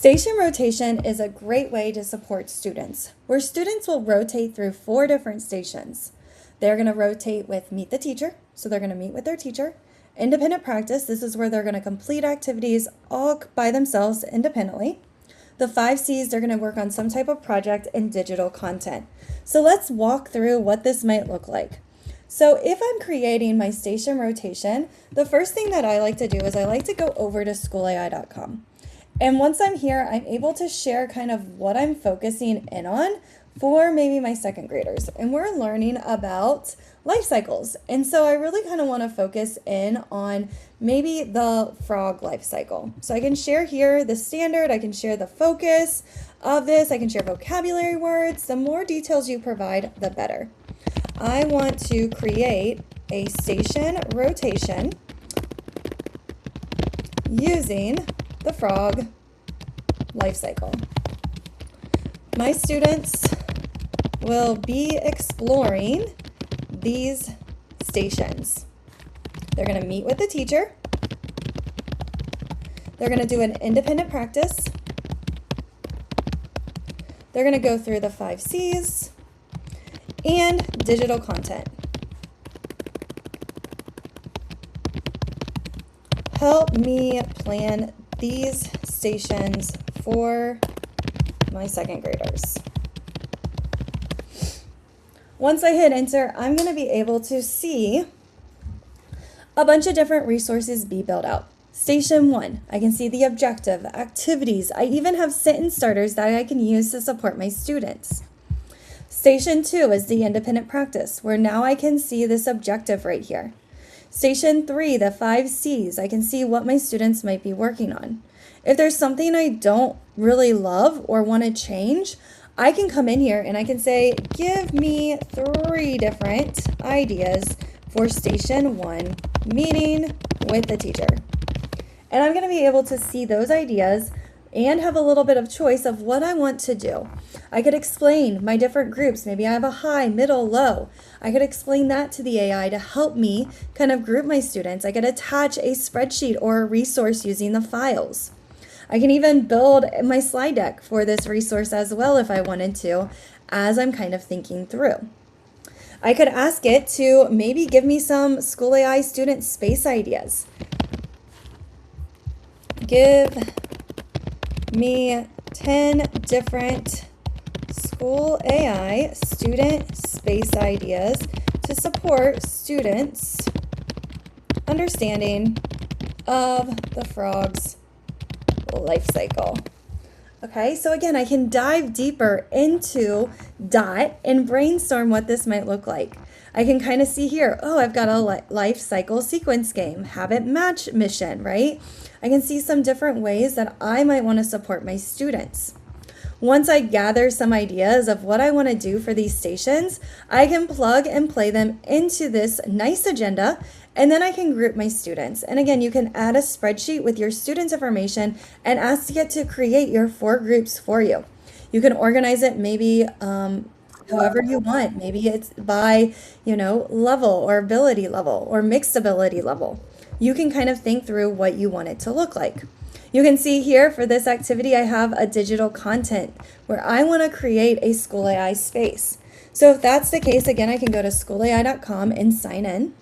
Station rotation is a great way to support students, where students will rotate through 4 different stations. They're going to rotate with Meet the Teacher, so they're going to meet with their teacher. Independent practice, this is where they're going to complete activities all by themselves independently. The 5 C's, they're going to work on some type of project and digital content. So let's walk through what this might look like. So if I'm creating my station rotation, the first thing that I like to do is I like to go over to schoolai.com. And once I'm here, I'm able to share kind of what I'm focusing in on for maybe my second graders. And we're learning about life cycles. And so I really kind of want to focus in on maybe the frog life cycle. So I can share here the standard, I can share the focus of this, I can share vocabulary words. The more details you provide, the better. I want to create a station rotation using the frog life cycle. My students will be exploring these stations. They're going to meet with the teacher. They're going to do an independent practice. They're going to go through the 5 C's and digital content. Help me plan these stations for my second graders. Once I hit enter, I'm going to be able to see a bunch of different resources be built out. Station 1, I can see the objective, activities. I even have sentence starters that I can use to support my students. Station 2 is the independent practice, where now I can see this objective right here. Station 3, the 5 C's, I can see what my students might be working on. If there's something I don't really love or want to change, I can come in here and I can say, give me 3 different ideas for Station 1, meeting with the teacher. And I'm going to be able to see those ideas and have a little bit of choice of what I want to do. I could explain my different groups. Maybe I have a high, middle, low. I could explain that to the AI to help me kind of group my students. I could attach a spreadsheet or a resource using the files. I can even build my slide deck for this resource as well if I wanted to, as I'm kind of thinking through. I could ask it to maybe give me some School AI student space ideas. Give me 10 different School AI student space ideas to support students' understanding of the frog's life cycle. Okay, so again, I can dive deeper into DOT and brainstorm what this might look like. I can kind of see here, oh, I've got a life cycle sequence game, habit match mission, right? I can see some different ways that I might want to support my students. Once I gather some ideas of what I want to do for these stations, I can plug and play them into this nice agenda, and then I can group my students. And again, you can add a spreadsheet with your students' information and ask it to create your 4 groups for you. You can organize it maybe however you want. Maybe it's by, level or ability level or mixed ability level. You can kind of think through what you want it to look like. You can see here for this activity, I have a digital content where I want to create a School AI space. So if that's the case, again, I can go to schoolai.com and sign in.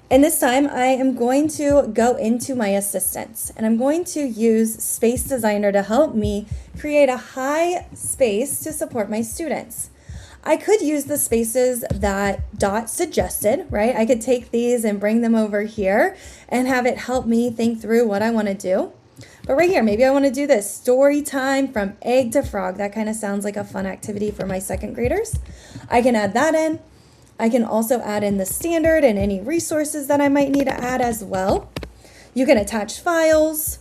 And this time I am going to go into my assistants and I'm going to use Space Designer to help me create a high space to support my students. I could use the spaces that Dot suggested, right? I could take these and bring them over here and have it help me think through what I want to do. But right here, maybe I want to do this story time from egg to frog. That kind of sounds like a fun activity for my second graders. I can add that in. I can also add in the standard and any resources that I might need to add as well. You can attach files.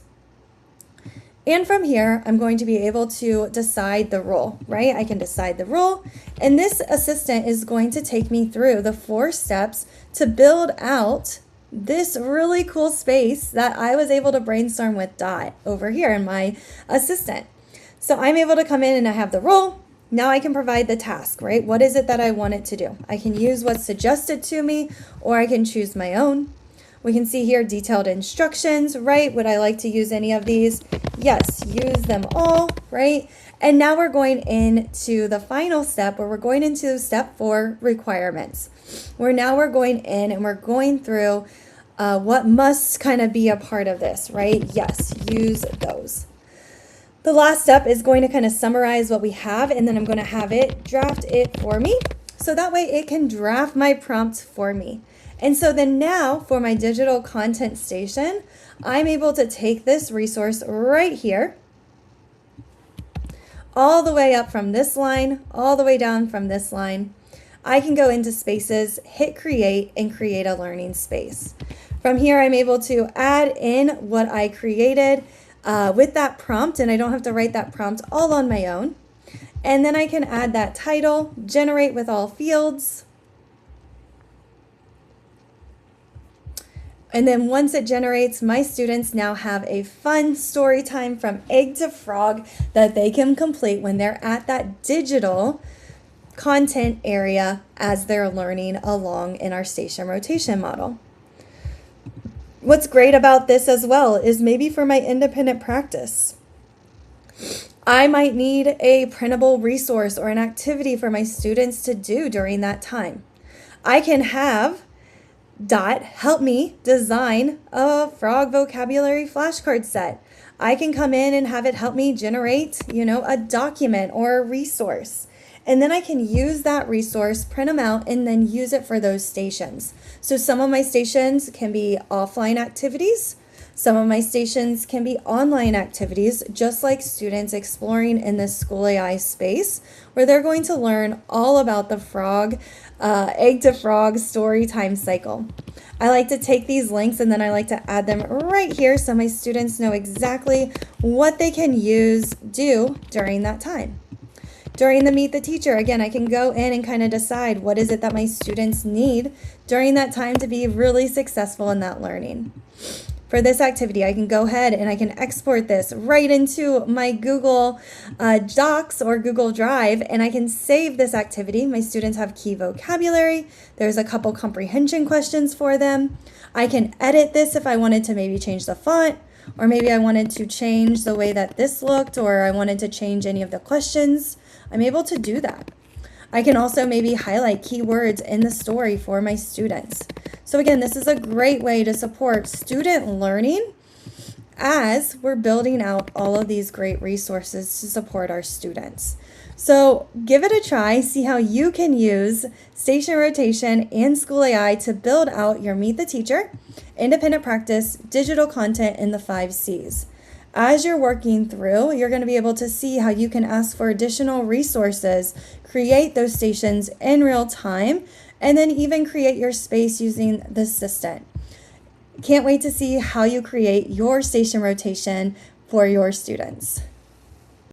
And from here, I'm going to be able to decide the role, right? I can decide the role, and this assistant is going to take me through the 4 steps to build out this really cool space that I was able to brainstorm with Dot over here in my assistant. So I'm able to come in and I have the role. Now I can provide the task, right? What is it that I want it to do? I can use what's suggested to me, or I can choose my own. We can see here detailed instructions, right? Would I like to use any of these? Yes, use them all, right? And now we're going into the final step where we're going into step 4, requirements. We're going in and we're going through what must kind of be a part of this, right? Yes, use those. The last step is going to kind of summarize what we have, and then I'm going to have it draft it for me. So that way it can draft my prompt for me. And so then now for my digital content station, I'm able to take this resource right here, all the way up from this line, all the way down from this line. I can go into spaces, hit create, and create a learning space. From here, I'm able to add in what I created with that prompt, and I don't have to write that prompt all on my own. And then I can add that title, generate with all fields. And then once it generates, my students now have a fun story time from egg to frog that they can complete when they're at that digital content area as they're learning along in our station rotation model. What's great about this as well is maybe for my independent practice, I might need a printable resource or an activity for my students to do during that time. I can have Dot help me design a frog vocabulary flashcard set. I can come in and have it help me generate, a document or a resource. And then I can use that resource, print them out, and then use it for those stations. So some of my stations can be offline activities. Some of my stations can be online activities, just like students exploring in this School AI space, where they're going to learn all about the frog, egg to frog story time cycle. I like to take these links and then I like to add them right here so my students know exactly what they can do during that time. During the Meet the Teacher, again, I can go in and kind of decide what is it that my students need during that time to be really successful in that learning. For this activity, I can go ahead and I can export this right into my Google Docs or Google Drive, and I can save this activity. My students have key vocabulary. There's a couple comprehension questions for them. I can edit this if I wanted to maybe change the font, or maybe I wanted to change the way that this looked, or I wanted to change any of the questions. I'm able to do that. I can also maybe highlight keywords in the story for my students. So again, this is a great way to support student learning as we're building out all of these great resources to support our students. So give it a try, see how you can use Station Rotation and School AI to build out your Meet the Teacher, independent practice, digital content in the 5 C's. As you're working through, you're going to be able to see how you can ask for additional resources, create those stations in real time, and then even create your space using the assistant. Can't wait to see how you create your station rotation for your students.